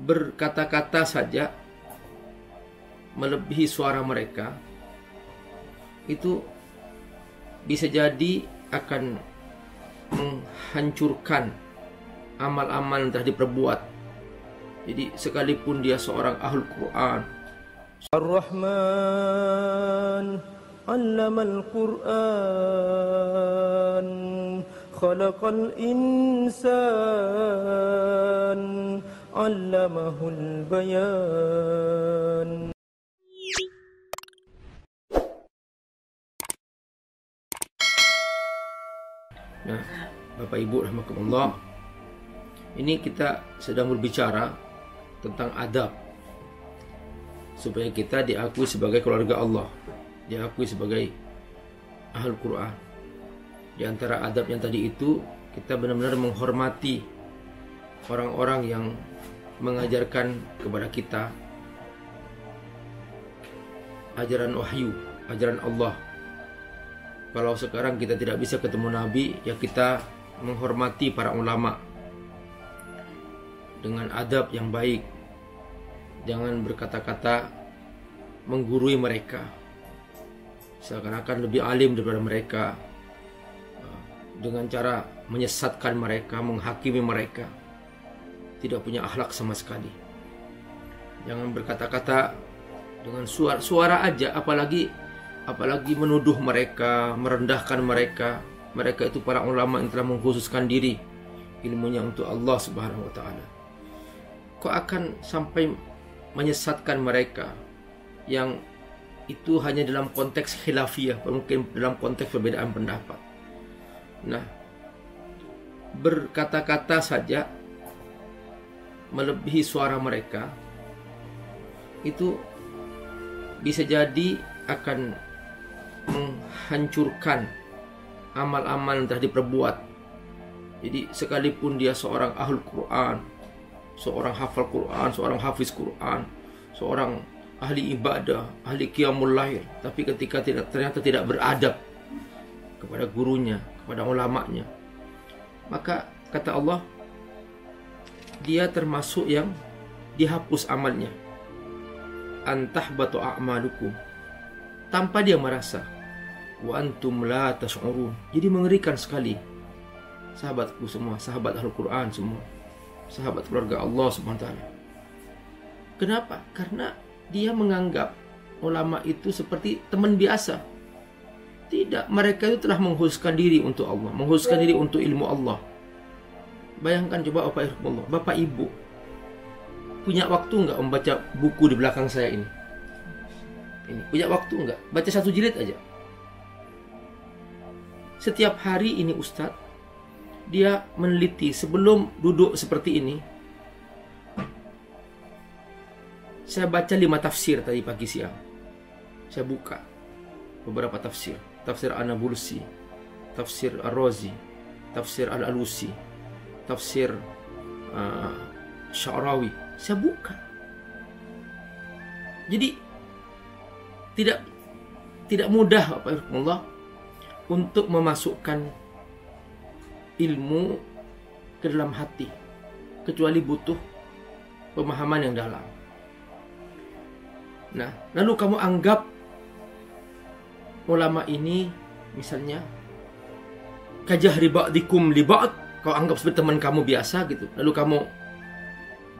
berkata-kata saja melebihi suara mereka, itu bisa jadi akan menghancurkan amal-amal yang telah diperbuat. Jadi sekalipun dia seorang ahlul Quran, Ar-Rahman 'allamal Qur'an khalaqal insan 'allamahul bayan. Nah, Bapak Ibu rahimakumullah, ini kita sedang berbicara tentang adab supaya kita diakui sebagai keluarga Allah, diakui sebagai ahlul Quran. Di antara adab yang tadi itu, kita benar-benar menghormati orang-orang yang mengajarkan kepada kita ajaran wahyu, ajaran Allah. Kalau sekarang kita tidak bisa ketemu Nabi, ya kita menghormati para ulama dengan adab yang baik. Jangan berkata-kata menggurui mereka seakan-akan lebih alim daripada mereka, dengan cara menyesatkan mereka, menghakimi mereka, tidak punya akhlak sama sekali. Jangan berkata-kata dengan suara aja, apalagi menuduh mereka, merendahkan mereka. Mereka itu para ulama yang telah mengkhususkan diri ilmunya untuk Allah Subhanahu wa taala. Kok akan sampai menyesatkan mereka yang itu hanya dalam konteks khilafiyah, mungkin dalam konteks perbedaan pendapat. Nah, berkata-kata saja melebihi suara mereka, itu bisa jadi akan menghancurkan amal-amal yang telah diperbuat. Jadi sekalipun dia seorang ahlul Quran, seorang hafal Quran, seorang hafiz Quran, seorang ahli ibadah, ahli qiyamul lail, tapi ketika ternyata tidak beradab kepada gurunya, kepada ulamanya, maka kata Allah, dia termasuk yang dihapus amalnya. Antahbatu a'malukum, tanpa dia merasa. Wa antum la tash'urun. Jadi mengerikan sekali, sahabatku semua, sahabat Al-Quran semua, sahabat keluarga Allah SWT. Kenapa? Karena dia menganggap ulama itu seperti teman biasa. Tidak, mereka itu telah mengkhususkan diri untuk Allah, mengkhususkan diri untuk ilmu Allah. Bayangkan coba Bapak Ibu punya waktu enggak membaca buku di belakang saya ini? Punya waktu enggak? Baca 1 jilid aja. Setiap hari ini Ustadz, dia meneliti sebelum duduk seperti ini. Saya baca 5 tafsir tadi pagi siang. Saya buka beberapa tafsir. Tafsir An-Nabulsi, tafsir Ar-Razi, tafsir Al-Alusi, tafsir Sya'rawi. Saya buka. Jadi tidak mudah Allah untuk memasukkan ilmu ke dalam hati, kecuali butuh pemahaman yang dalam. Nah, lalu kamu anggap ulama ini misalnya kajahri ba'dikum li ba'd, kau anggap seperti teman kamu biasa gitu. Lalu kamu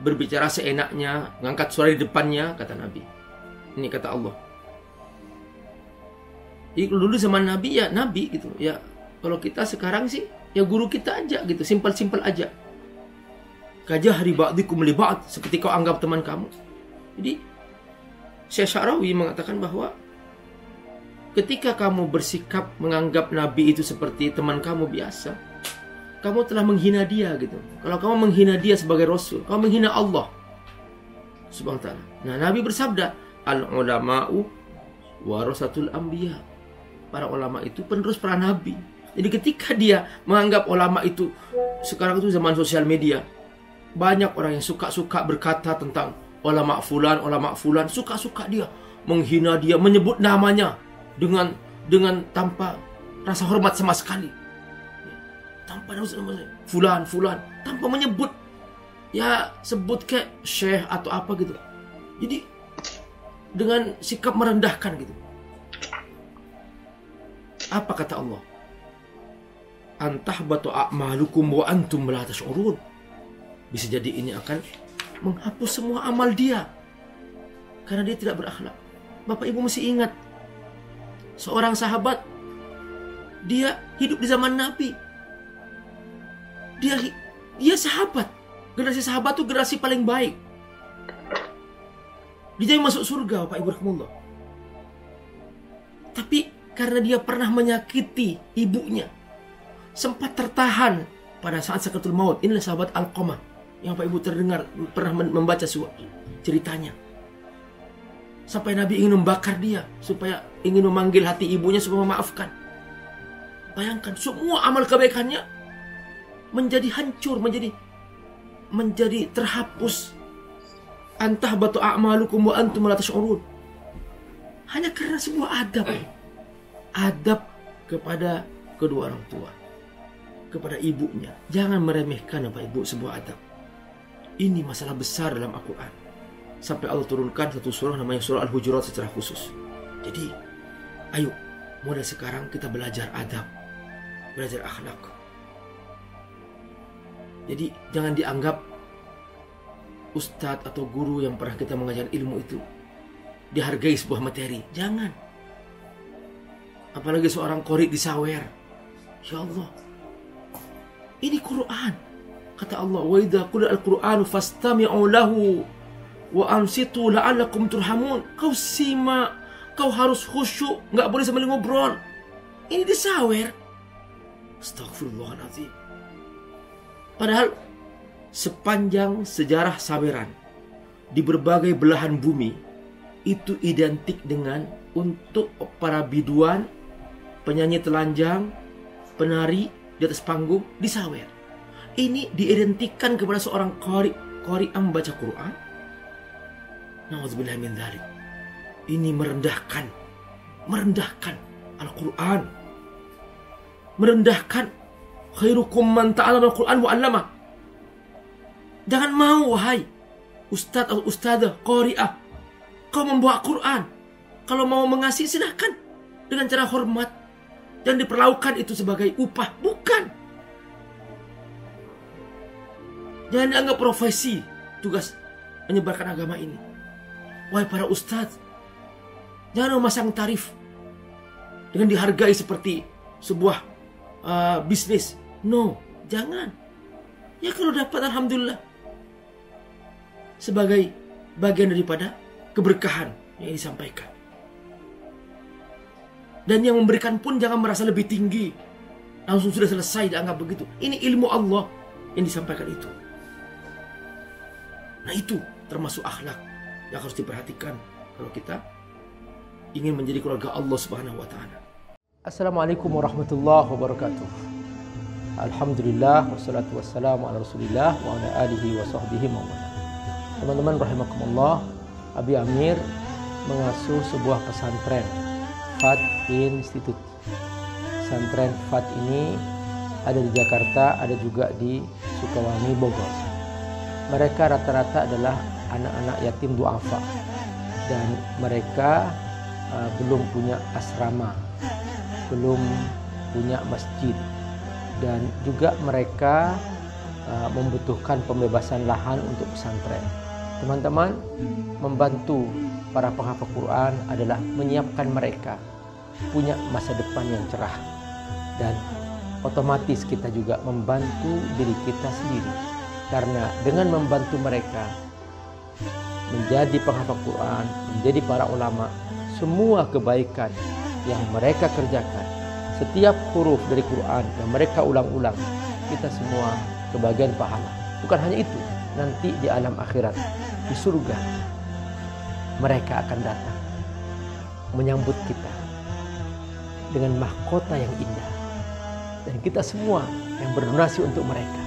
berbicara seenaknya, ngangkat suara di depannya, kata Nabi. Ini kata Allah. Jadi dulu zaman Nabi ya Nabi gitu. Ya kalau kita sekarang sih ya guru kita aja gitu, simpel-simpel aja. Kajahri ba'dikum li ba'd, seperti kau anggap teman kamu. Jadi Syekh Sya'rawi mengatakan bahwa ketika kamu bersikap menganggap Nabi itu seperti teman kamu biasa, kamu telah menghina dia gitu. Kalau kamu menghina dia sebagai Rasul, kamu menghina Allah Subhanahu wa ta'ala. Nah, Nabi bersabda, al-ulama'u warasatul anbiya. Para ulama itu penerus para nabi. Jadi ketika dia menganggap ulama itu, sekarang itu zaman sosial media, banyak orang yang suka-suka berkata tentang ulama fulan, suka-suka dia menghina dia, menyebut namanya dengan tanpa rasa hormat sama sekali. Tanpa fulan, tanpa menyebut ya sebut kayak syekh atau apa gitu. Jadi dengan sikap merendahkan gitu. Apa kata Allah? Antahbatu a'malukum wa antum la tash'urun. Bisa jadi ini akan menghapus semua amal dia karena dia tidak berakhlak. Bapak Ibu mesti ingat, seorang sahabat, dia hidup di zaman Nabi. Dia sahabat. Generasi sahabat itu generasi paling baik. Dia masuk surga, Bapak Ibu rahimakumullah. Tapi karena dia pernah menyakiti ibunya, sempat tertahan pada saat sakaratul maut. Inilah sahabat Alqamah yang Bapak Ibu terdengar pernah membaca ceritanya. Sampai Nabi ingin membakar dia, supaya ingin memanggil hati ibunya supaya memaafkan. Bayangkan, semua amal kebaikannya menjadi hancur, menjadi terhapus. Antahbatu a'malukum wa antum la tash'urun. Hanya karena sebuah adab. Adab kepada kedua orang tua, kepada ibunya. Jangan meremehkan Bapak Ibu sebuah adab. Ini masalah besar dalam Al-Quran. Sampai Allah turunkan satu surah namanya surah Al-Hujurat secara khusus. Jadi, ayo mulai sekarang kita belajar adab, belajar akhlak. Jadi jangan dianggap ustadz atau guru yang pernah kita mengajar ilmu itu dihargai sebuah materi. Jangan. Apalagi seorang qori disawer. Ya Allah, ini Quran. Kata Allah, wa idza quri'a al-Qur'anu fastami'u lahu wa ansitu la'allakum turhamun. Kau simak, kau harus khusyuk, nggak boleh sambil ngobrol. Ini disawer. Astagfirullahaladzim. Padahal sepanjang sejarah saweran di berbagai belahan bumi itu identik dengan untuk para biduan, penyanyi telanjang, penari di atas panggung disawer. Ini diidentikan kepada seorang qari yang membaca Quran. Na'udzubillah min dzalik. Ini merendahkan Al-Quran, merendahkan khairukum man ta'allama al-Quran wa 'allama. Jangan mau, wahai ustadz atau ustadzah, qari'ah, kau membawa Quran. Kalau mau mengasihi silahkan dengan cara hormat dan diperlakukan itu sebagai upah. Bukan. Jangan dianggap profesi tugas menyebarkan agama ini. Wahai para ustadz, jangan memasang tarif dengan dihargai seperti sebuah bisnis. No, jangan. Ya kalau dapat alhamdulillah, sebagai bagian daripada keberkahan yang disampaikan. Dan yang memberikan pun jangan merasa lebih tinggi, langsung sudah selesai dianggap begitu. Ini ilmu Allah yang disampaikan itu. Nah, itu termasuk akhlak yang harus diperhatikan kalau kita ingin menjadi keluarga Allah Subhanahu wa taala. Assalamualaikum warahmatullahi wabarakatuh. Alhamdulillah wassalatu wassalamu ala Rasulillah wa ala alihi wa sahbihi wa man. Teman-teman rahimakumullah, Abi Amir mengasuh sebuah pesantren Fat Institute. Pesantren Fat ini ada di Jakarta, ada juga di Sukawami, Bogor. Mereka rata-rata adalah anak-anak yatim du'afa dan mereka belum punya asrama, belum punya masjid, dan juga mereka membutuhkan pembebasan lahan untuk pesantren. Teman-teman, membantu para penghafal Quran adalah menyiapkan mereka punya masa depan yang cerah, dan otomatis kita juga membantu diri kita sendiri, karena dengan membantu mereka menjadi penghafal Quran, menjadi para ulama, semua kebaikan yang mereka kerjakan, setiap huruf dari Quran yang mereka ulang-ulang, kita semua kebagian pahala. Bukan hanya itu, nanti di alam akhirat, di surga, mereka akan datang menyambut kita dengan mahkota yang indah. Dan kita semua yang berdonasi untuk mereka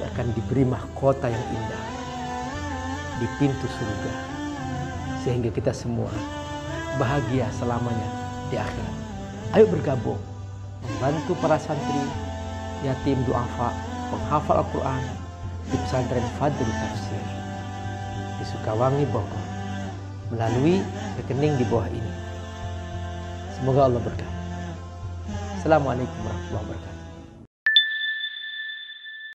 akan diberi mahkota yang indah di pintu surga, sehingga kita semua bahagia selamanya di akhirat. Ayo bergabung membantu para santri yatim du'afa, penghafal Al-Quran, di pesantren Fadri Tafsir di Sukawangi, Bogor, melalui rekening di bawah ini. Semoga Allah berkati. Assalamualaikum warahmatullahi wabarakatuh.